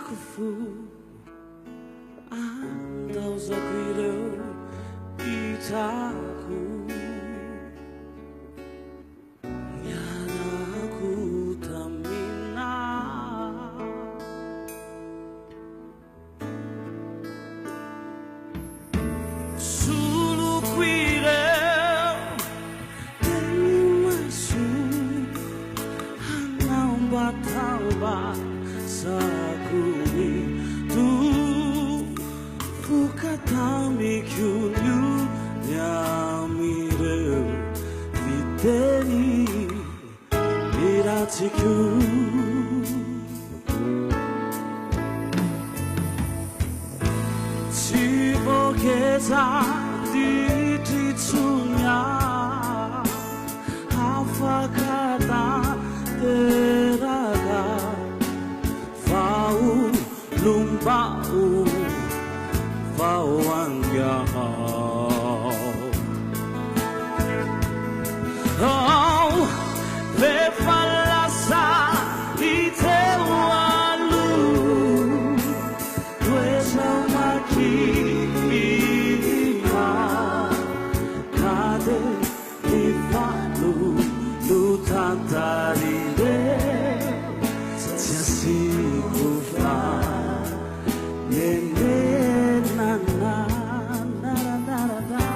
kufu andau zagueiro itaku nyanaku tamina sulu guireu temasu hanau batauba sakuni tu fukatami kyunyu nyamiru viteni miratiku Cibokeza di titunya Afakata teraga Fau lumbau Fau anggau Oh, befalasa di tewalu Dwesa makina Kade di falu Lutantarire Jasi kufa Nene nana nara nara nara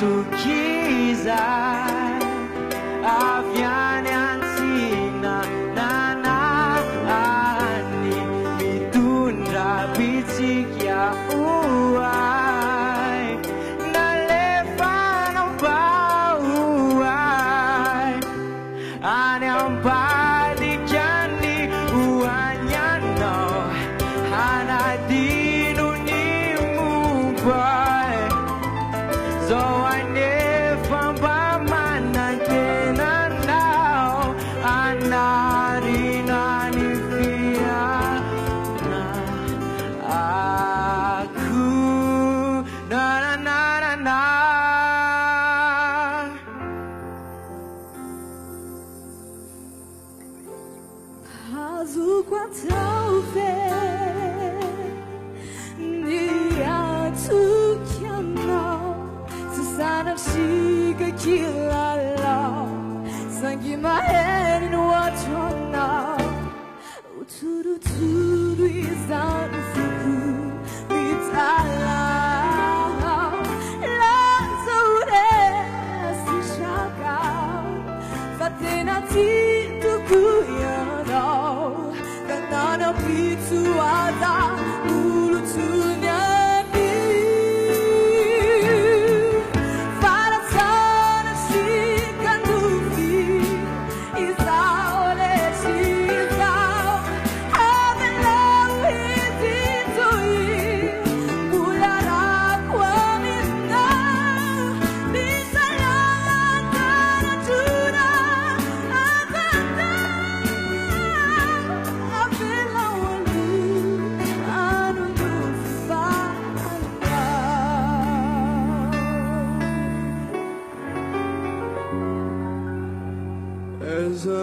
Mitsukiza Avian yang sina nana ani mitunda bitik ya uai nalefano bauai anyam padikani uanya no hanadinu ni mubai so I never buy my again and now I'm not in any fear aku na na na na na Kazu kwa taufe Dia tukiana Sanapsiga kilala Sangi my head in what you know Uturu turu izan fuku Mitala Lazure Sishaka Fatena tituku yano Kanana pitu ada Ulu tunya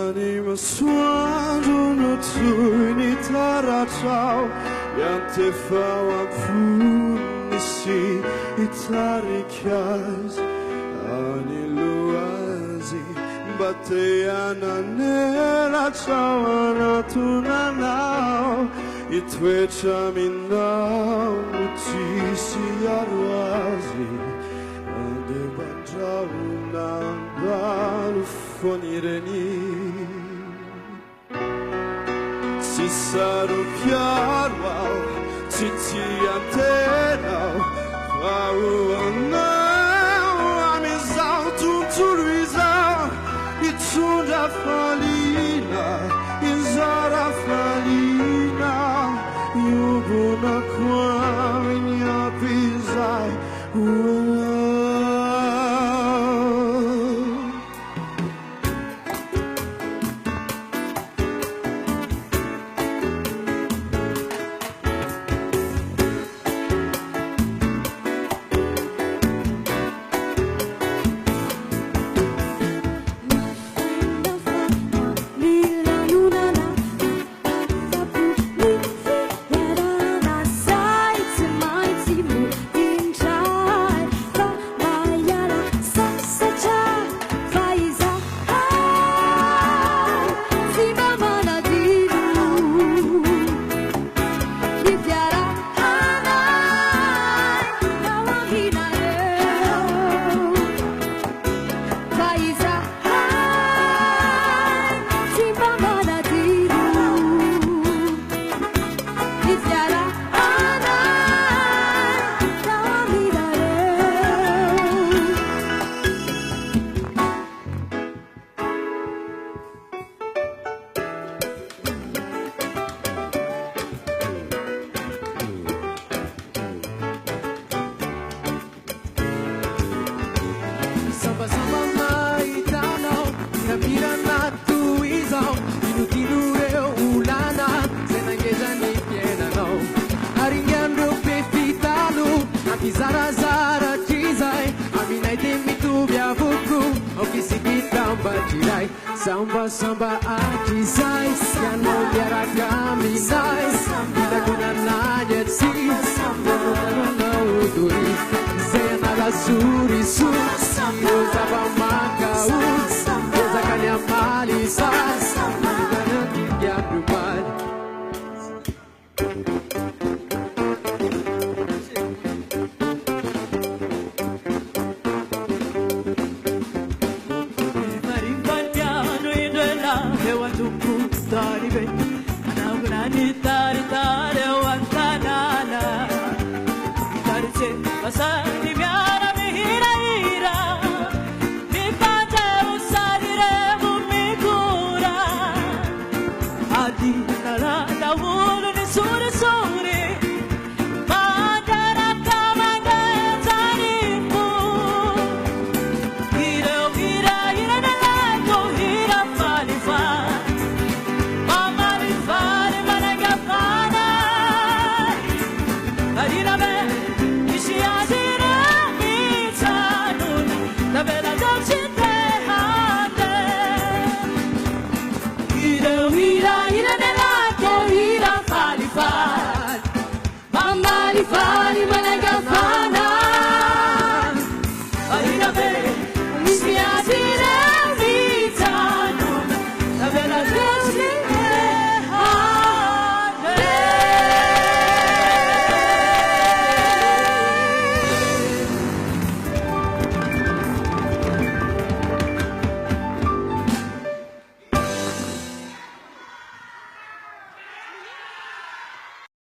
Anima suando tu ni tarachao Yante fawa punisi itarikas Aniluazi Bateana nela chawana tunanao Itwecha minao Mutisi arwazi Ande banjau nambalu fonireni Sisaru piarwao Titi antenao Pauanao Amizao tuntuluizao Itunda falina Inzara falina Yubuna kwa Minyapizai Zara jizai Aminai demi tu via buku Okisikita bajirai Samba samba ajizai Yano biara kami nai Bila guna nanya si Nana uduri Zena la suri su Rosa ba makau Rosa kanya malisa Dana tiga rumah Masani miara mihira ira Mi pate usarire mumikura Adi nala da wulu ni suri suri Mandara kamande zarimu Ira ira ira nalago ira fali fali Mama li fali managa fana Arina me Fali managafana Arina be, mi spiace la vita, la bella